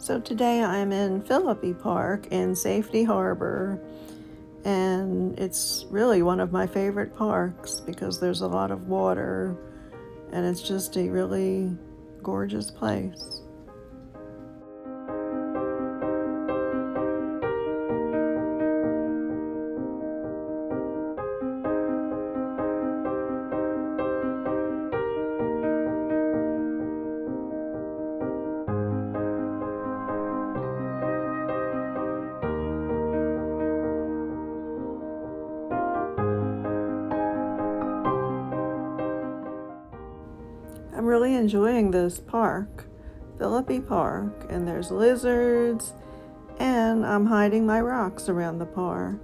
So today I'm in Philippe Park in Safety Harbor, and it's really one of my favorite parks because there's a lot of water and it's just a really gorgeous place. I'm really enjoying this park, Philippe Park, and there's lizards, and I'm hiding my rocks around the park.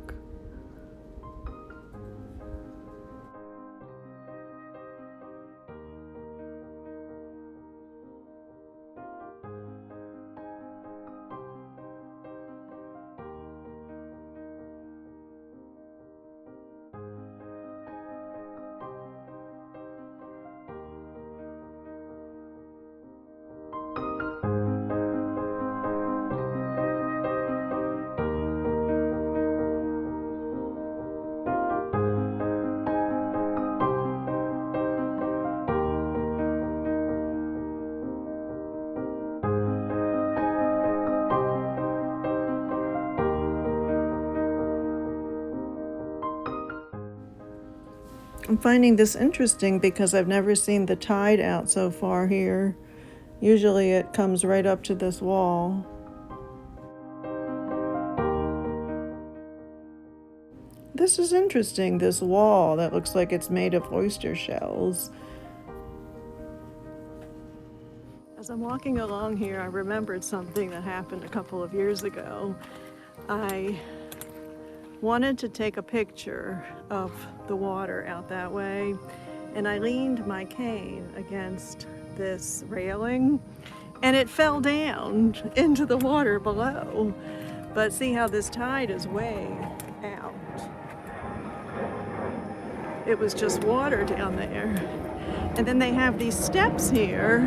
I'm finding this interesting because I've never seen the tide out so far here. Usually it comes right up to this wall. This is interesting, this wall that looks like it's made of oyster shells. As I'm walking along here, I remembered something that happened a couple of years ago. I wanted to take a picture of the water out that way, and I leaned my cane against this railing and it fell down into the water below. But see how this tide is way out. It was just water down there. And then they have these steps here,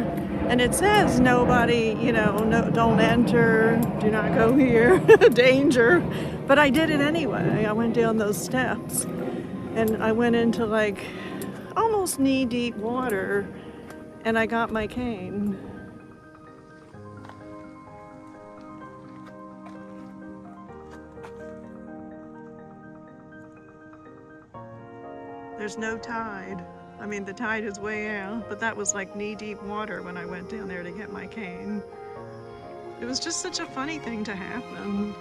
and it says nobody, no, don't enter, do not go here, danger. But I did it anyway. I went down those steps, and I went into like almost knee-deep water, and I got my cane. There's no tide. I mean, the tide is way out, but that was like knee-deep water when I went down there to get my cane. It was just such a funny thing to happen.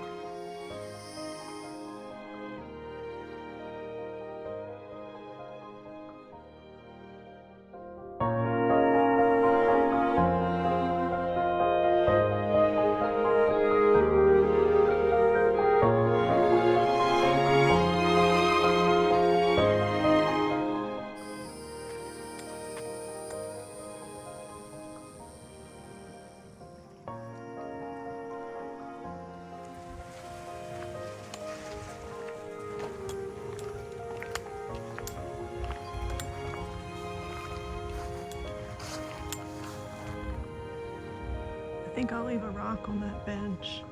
I think I'll leave a rock on that bench.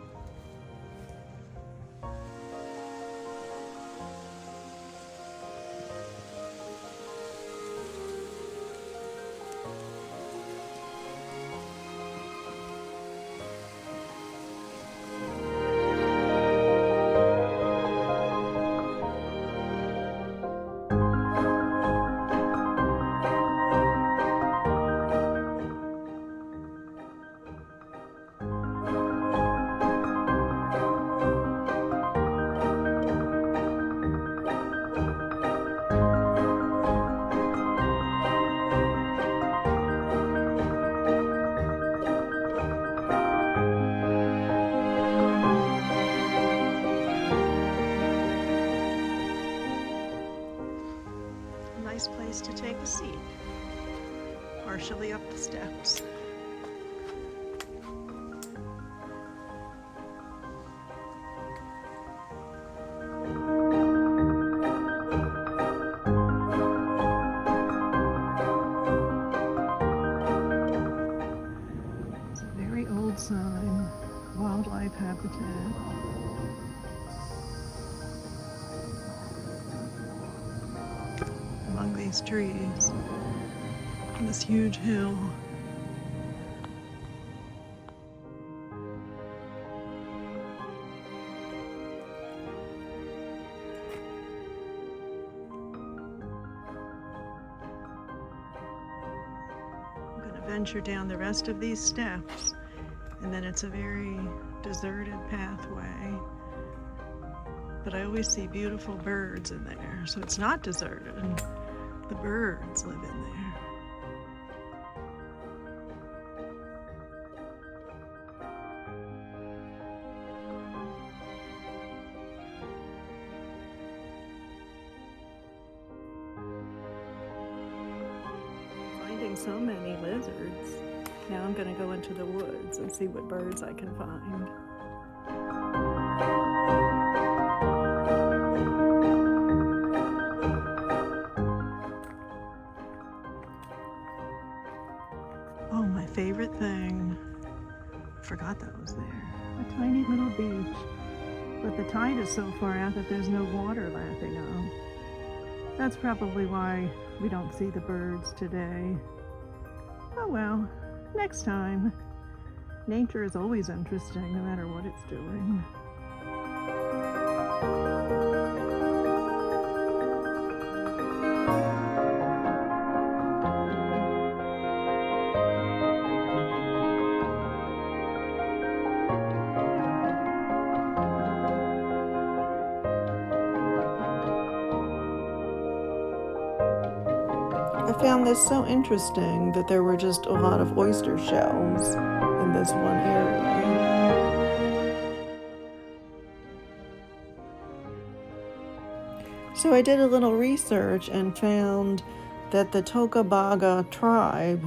Nice place to take a seat, partially up the steps. It's a very old sign. wildlife habitat. Among these trees on this huge hill. I'm going to venture down the rest of these steps, and then it's a very deserted pathway. But I always see beautiful birds in there, so it's not deserted. The birds live in there. Finding so many lizards. Now I'm going to go into the woods and see what birds I can find. Oh, my favorite thing. Forgot that was there. A tiny little beach. But the tide is so far out that there's no water lapping up. That's probably why we don't see the birds today. Oh well, next time. Nature is always interesting, no matter what it's doing. I found this so interesting that there were just a lot of oyster shells in this one area. So I did a little research and found that the Tocobaga tribe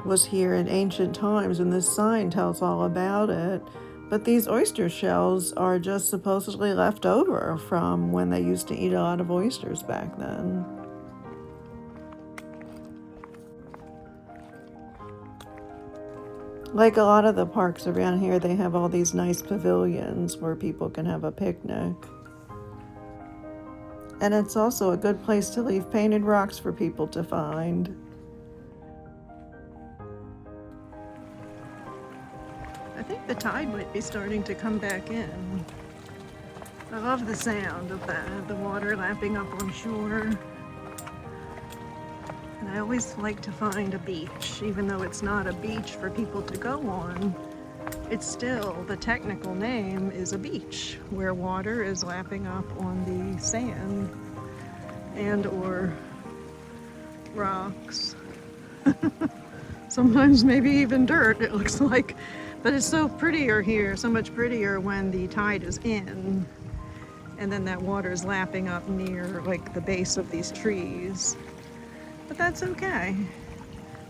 was here in ancient times, and this sign tells all about it. But these oyster shells are just supposedly left over from when they used to eat a lot of oysters back then. Like a lot of the parks around here, they have all these nice pavilions where people can have a picnic. And it's also a good place to leave painted rocks for people to find. I think the tide might be starting to come back in. I love the sound of that, the water lapping up on shore. And I always like to find a beach, even though it's not a beach for people to go on. It's still, the technical name is a beach, where water is lapping up on the sand and or rocks. Sometimes maybe even dirt, it looks like. But it's so prettier here, so much prettier when the tide is in. And then that water is lapping up near like the base of these trees. But that's okay.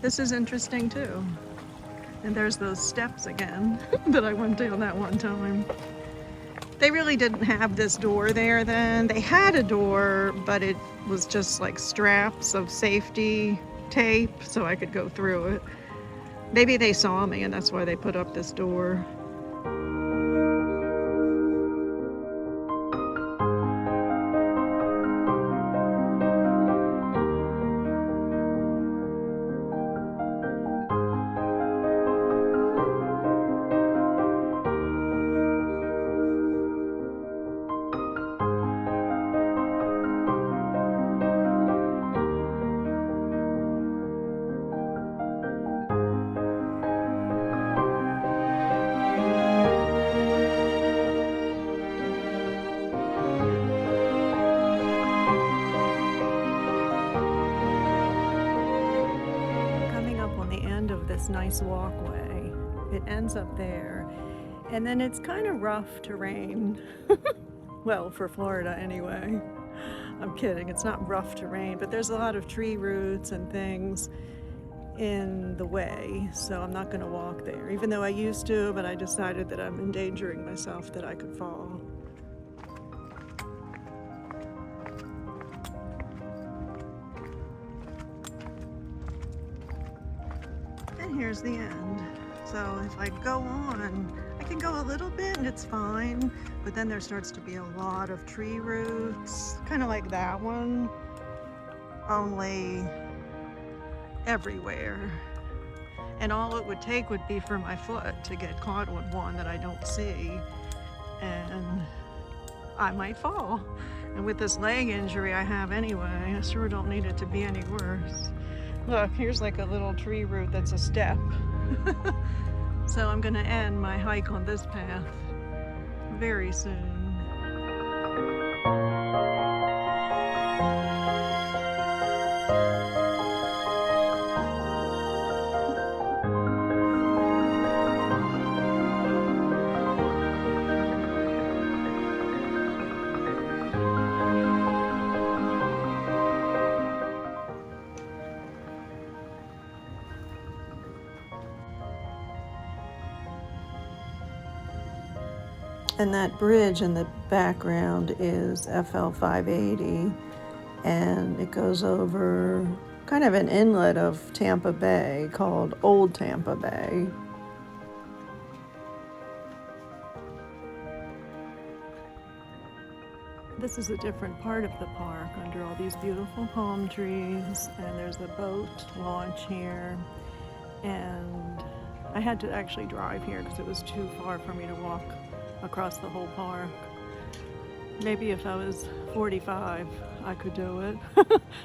This is interesting too. And there's those steps again that I went down that one time. They really didn't have this door there then. They had a door, but it was just like straps of safety tape so I could go through it. Maybe they saw me and that's why they put up this door. This nice walkway. It ends up there, and then it's kind of rough terrain. Well, for Florida anyway. I'm kidding, it's not rough terrain, but there's a lot of tree roots and things in the way, so I'm not going to walk there, even though I used to, but I decided that I'm endangering myself, that I could fall. And here's the end. So if I go on, I can go a little bit and it's fine, but then there starts to be a lot of tree roots, kind of like that one, only everywhere. And all it would take would be for my foot to get caught on one that I don't see, and I might fall. And with this leg injury I have anyway, I sure don't need it to be any worse. Look, here's like a little tree root that's a step. So I'm gonna end my hike on this path very soon. And that bridge in the background is FL 580, and it goes over kind of an inlet of Tampa Bay called Old Tampa Bay. This is a different part of the park under all these beautiful palm trees, and there's a boat launch here, and I had to actually drive here because it was too far for me to walk across the whole park. Maybe if I was 45, I could do it.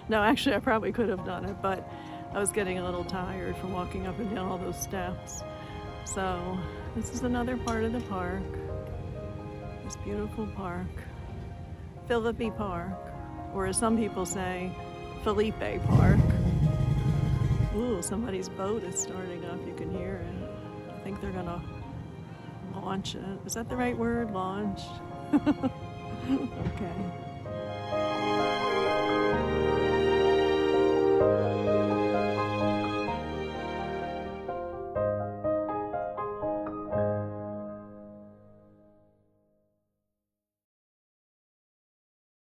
No, actually, I probably could have done it, but I was getting a little tired from walking up and down all those steps. So this is another part of the park, this beautiful park. Philippe Park, or as some people say, Philippe Park. Ooh, somebody's boat is starting up, you can hear it. I think they're gonna launch it. Is that the right word, launch? Okay.